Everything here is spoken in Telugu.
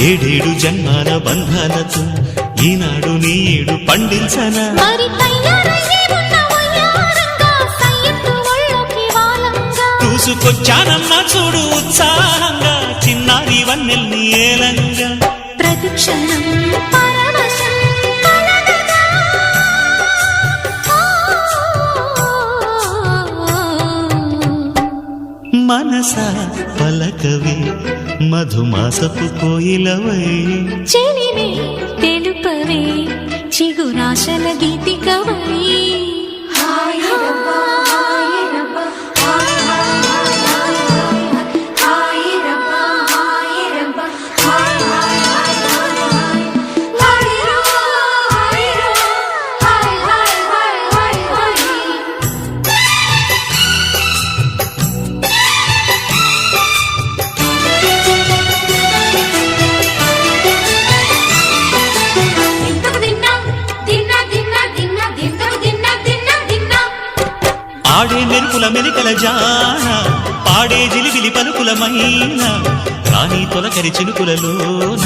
ఏడేడు జన్మాల బంధాలతో ఈనాడు నీడు పండించనా చూసుకొచ్చానమ్మా చూడు ఉత్సాహంగా చిన్నారి వన్నెల్ని ఏలంగా ప్రతిక్షణం మనసా పలకవే మధుమాసపు కోయిలవై చెలివే తెలుపవే చిగురాశల గీతికవై ఆడే మెరుపుల మెలికల జాన పాడే జిలిబిలి పలుకులమైన రాణి తొలకరి చినుకులలోన